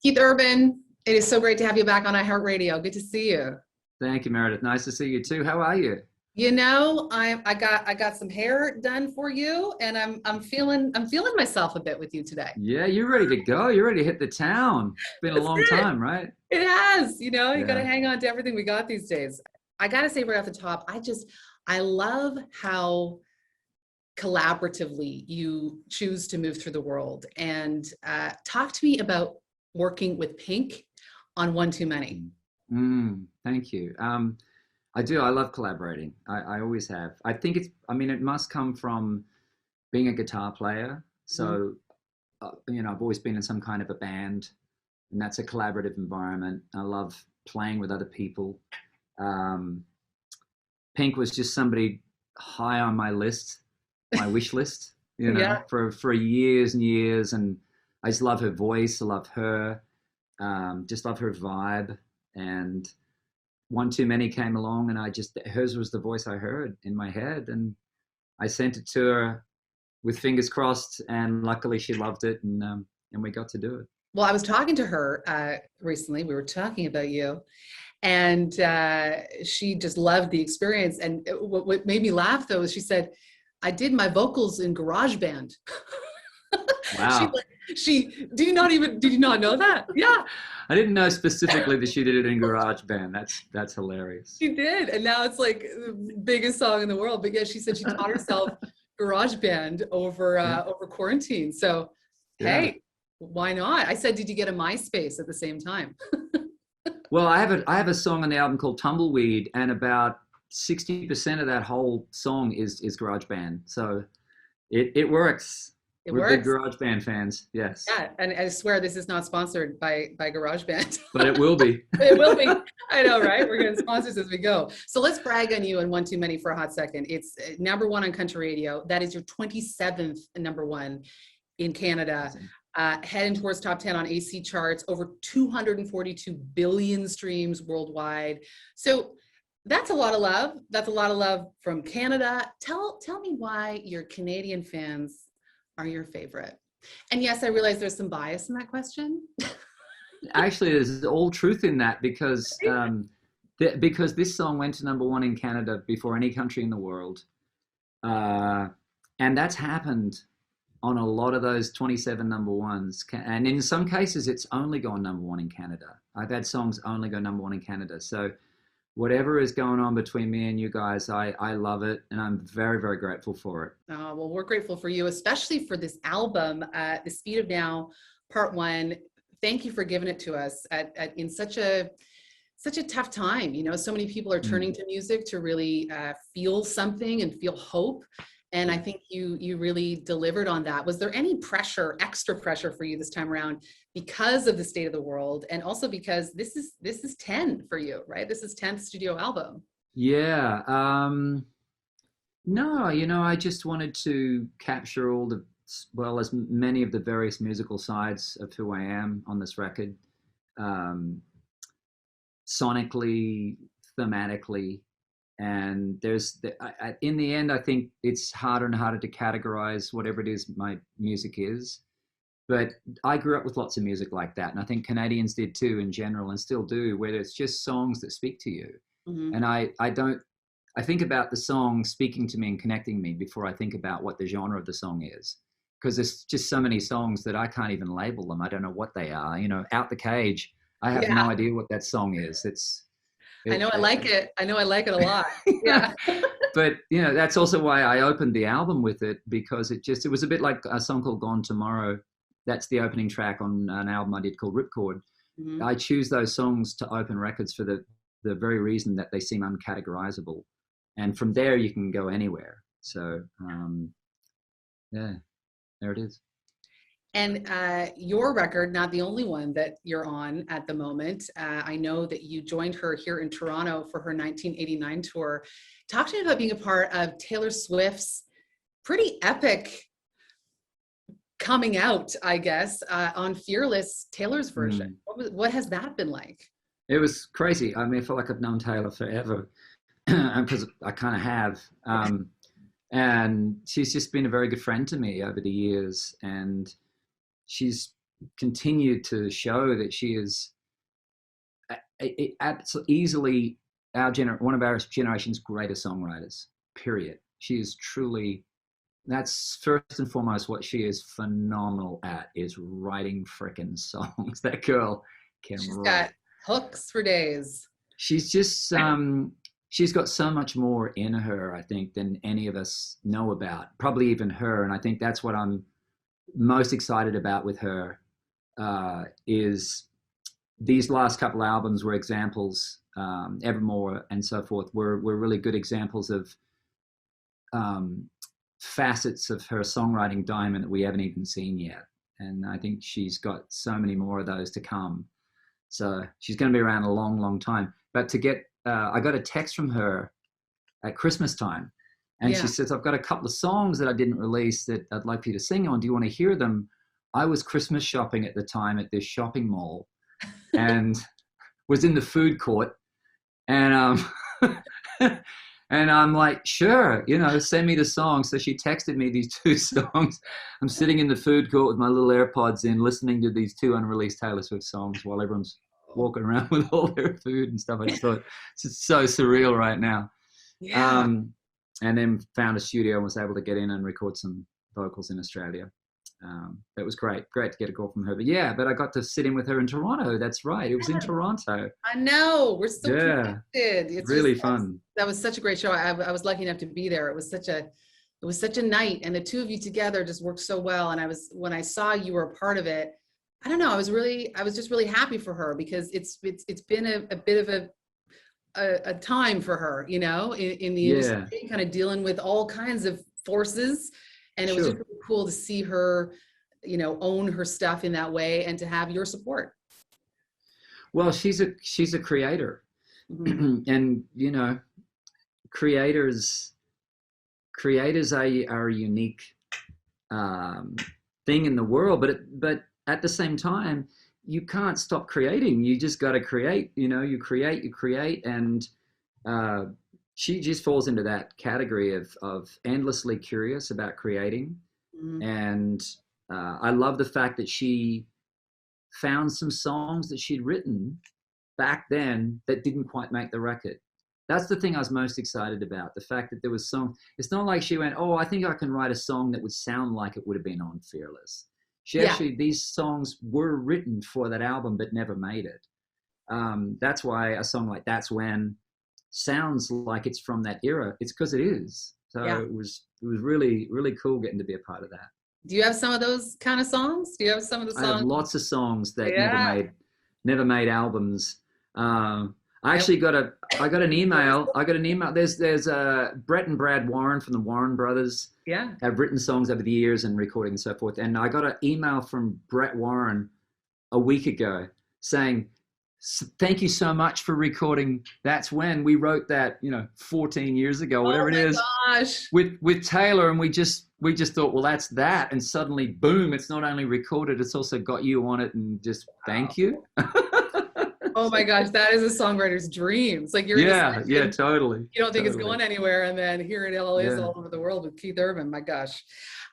Keith Urban, it is so great to have you back on iHeartRadio. Good to see you. Thank you, Meredith. Nice to see you too. How are you? You know, I got some hair done for you, and I'm feeling myself a bit with you today. Yeah, you're ready to go. You're ready to hit the town. It's been a That's long it. time, right? It has, you Yeah. got to hang on to everything we got these days. I got to say right off the top, I love how collaboratively you choose to move through the world. And talk to me about working with Pink on One Too Many. Thank you. I do. I love collaborating. I always have. I think it must come from being a guitar player. So, I've always been in some kind of a band, and that's a collaborative environment. I love playing with other people. Pink was just somebody high on my list, my wish list, Yeah. for years and years. And I just love her voice. I love her, just love her vibe. And One Too Many came along, and hers was the voice I heard in my head. And I sent it to her with fingers crossed, and luckily she loved it, and we got to do it. Well, I was talking to her recently. We were talking about you, and she just loved the experience. And what made me laugh, though, is she said, I did my vocals in GarageBand. Wow. Did you not know that? Yeah. I didn't know specifically that she did it in GarageBand. That's hilarious. She did. And now it's like the biggest song in the world. But yeah, she said she taught herself GarageBand over quarantine. So, hey, why not? I said, did you get a MySpace at the same time? Well, I have a song on the album called Tumbleweed, and about 60% of that whole song is GarageBand. So it works. We're big GarageBand fans, yes. Yeah, and I swear this is not sponsored by GarageBand. But it will be. It will be. I know, right? We're getting sponsors as we go. So let's brag on you and One Too Many for a hot second. It's number one on country radio. That is your 27th number one in Canada. Heading towards top 10 on AC charts, over 242 billion streams worldwide. So that's a lot of love. That's a lot of love from Canada. Tell me why your Canadian fans are your favorite. And yes, I realize there's some bias in that question. Actually, there's all truth in that, because this song went to number one in Canada before any country in the world. And that's happened on a lot of those 27 number ones. And in some cases, it's only gone number one in Canada. I've had songs only go number one in Canada. So whatever is going on between me and you guys, I love it, and I'm very, very grateful for it. Oh, well, we're grateful for you, especially for this album, The Speed of Now, Part 1. Thank you for giving it to us in such a tough time. So many people are turning to music to really feel something and feel hope. And I think you really delivered on that. Was there any extra pressure for you this time around because of the state of the world, and also because this is 10 for you, right? This is 10th studio album. Yeah. No, I just wanted to capture as many of the various musical sides of who I am on this record, sonically, thematically. And in the end, I think it's harder and harder to categorize whatever it is my music is. But I grew up with lots of music like that. And I think Canadians did too in general, and still do, where it's just songs that speak to you. Mm-hmm. And I think about the song speaking to me and connecting me before I think about what the genre of the song is. Because there's just so many songs that I can't even label them. I don't know what they are. Out the Cage, I have no idea what that song is. I know I like it. I know I like it a lot. Yeah. But, that's also why I opened the album with it, because it was a bit like a song called Gone Tomorrow. That's the opening track on an album I did called Ripcord. Mm-hmm. I choose those songs to open records for the very reason that they seem uncategorizable. And from there, you can go anywhere. So, there it is. And your record, not the only one that you're on at the moment. I know that you joined her here in Toronto for her 1989 tour. Talk to me about being a part of Taylor Swift's pretty epic coming out, I guess, on Fearless, Taylor's version. What has that been like? It was crazy. I mean, I feel like I've known Taylor forever, because I kind of have. And she's just been a very good friend to me over the years. And she's continued to show that she is easily one of our generation's greatest songwriters, period. She is truly, that's first and foremost what she is phenomenal at, is writing frickin' songs. That girl can She's write. got hooks for days. She's just, she's got so much more in her, I think, than any of us know about, probably even her. And I think that's what I'm most excited about with her, is these last couple albums were examples, Evermore and so forth, were really good examples of facets of her songwriting diamond that we haven't even seen yet. And I think she's got so many more of those to come. So she's going to be around a long, long time. But to get, I got a text from her at Christmas time, and she says, I've got a couple of songs that I didn't release that I'd like for you to sing on. Do you want to hear them? I was Christmas shopping at the time at this shopping mall and was in the food court. And and I'm like, sure, send me the song. So she texted me these 2 songs. I'm sitting in the food court with my little AirPods in, listening to these 2 unreleased Taylor Swift songs while everyone's walking around with all their food and stuff. I just thought it's so surreal right now. Yeah. And then found a studio and was able to get in and record some vocals in Australia. It was great to get a call from her. But I got to sit in with her in Toronto. That's right. It was in Toronto. I know. We're still connected. It's really fun. That was such a great show. I was lucky enough to be there. It was such a night, and the 2 of you together just worked so well. And when I saw you were a part of it, I don't know. I was just really happy for her, because it's been a bit of a time for her, in the industry, kind of dealing with all kinds of forces. And it was just really cool to see her, own her stuff in that way, and to have your support. Well, she's a creator, and creators are a unique thing in the world. But at the same time, you can't stop creating. You just got to create. You create, and she just falls into that category of endlessly curious about creating. And I love the fact that she found some songs that she'd written back then that didn't quite make the record. That's the thing I was most excited about, the fact that there was songs. It's not like she went, oh, I think I can write a song that would sound like it would have been on Fearless. Actually, these songs were written for that album but never made it. That's why a song like That's When sounds like it's from that era. It's because it is. So it was really, really cool getting to be a part of that. Do you have some of those kind of songs? Do you have some of the songs? I have lots of songs that never made albums. I actually got an email. There's Brett and Brad Warren from the Warren Brothers. Yeah. Have written songs over the years and recording and so forth. And I got an email from Brett Warren a week ago saying, thank you so much for recording That's When. We wrote that, 14 years ago, whatever it is. Gosh. With Taylor, and we just thought, well, that's that. And suddenly, boom, it's not only recorded, it's also got you on it, and just thank you. Oh my gosh, that is a songwriter's dream. It's like you're totally. You don't think it's going anywhere, and then here it all is all over the world with Keith Urban. My gosh.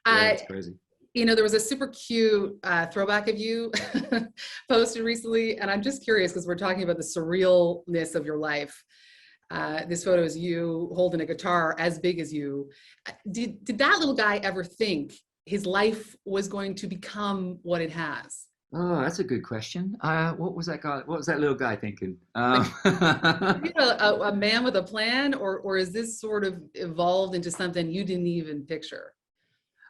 It's crazy. There was a super cute throwback of you posted recently, and I'm just curious because we're talking about the surrealness of your life. This photo is you holding a guitar as big as you. Did that little guy ever think his life was going to become what it has? Oh, that's a good question. What was that little guy thinking? A man with a plan, or is this sort of evolved into something you didn't even picture?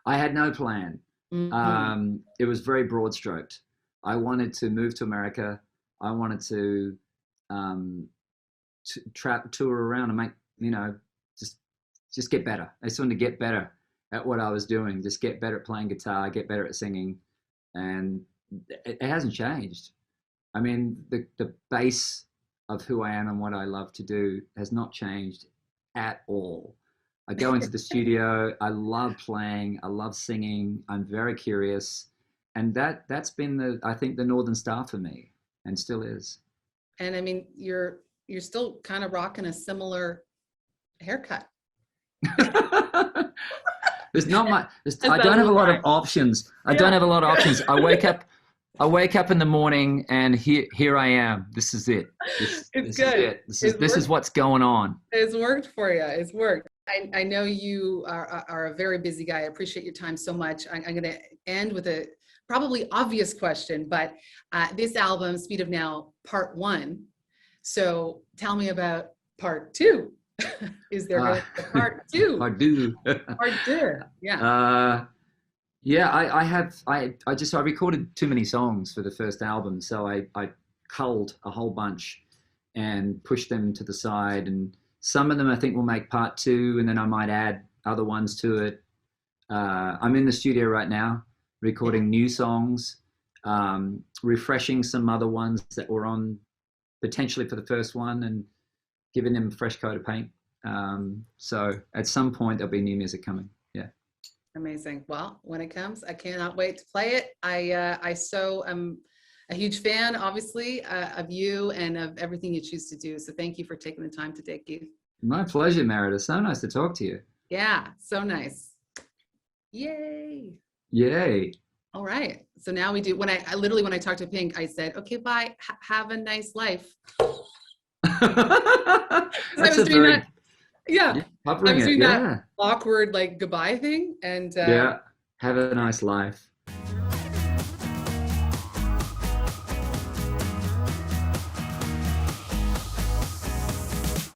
I had no plan. Mm-hmm. It was very broad stroked. I wanted to move to America. I wanted to tour around and make, just get better. I just wanted to get better at what I was doing, just get better at playing guitar, get better at singing. And it hasn't changed. I mean, the base of who I am and what I love to do has not changed at all. I go into the studio. I love playing. I love singing. I'm very curious, and that's been I think the Northern Star for me, and still is. And I mean, you're still kind of rocking a similar haircut. There's not much. I don't have a lot of options. I wake up I wake up in the morning and here I am. This is it. It's This is good. it. This is what's going on. It's worked for you. It's worked. I know you are a very busy guy. I appreciate your time so much. I'm going to end with a probably obvious question, but this album, Speed of Now, Part 1. So tell me about Part 2. Is there going to be a Part 2? I do. Part 2. Yeah. Yeah, I recorded too many songs for the first album, so I culled a whole bunch and pushed them to the side, and some of them I think will make part 2, and then I might add other ones to it. I'm in the studio right now recording new songs, refreshing some other ones that were on potentially for the first one and giving them a fresh coat of paint. So at some point there'll be new music coming. Yeah. Amazing. Well, when it comes, I cannot wait to play it. I so am a huge fan, obviously, of you and of everything you choose to do. So thank you for taking the time today, Keith. My pleasure, Meredith. So nice to talk to you. Yeah, so nice. Yay. Yay. All right. So now we do, when I literally, when I talked to Pink, I said, okay, bye. Have a nice life. I was doing that. Yeah. Covering I was doing it. that awkward, like, goodbye thing. And yeah. Have a nice life.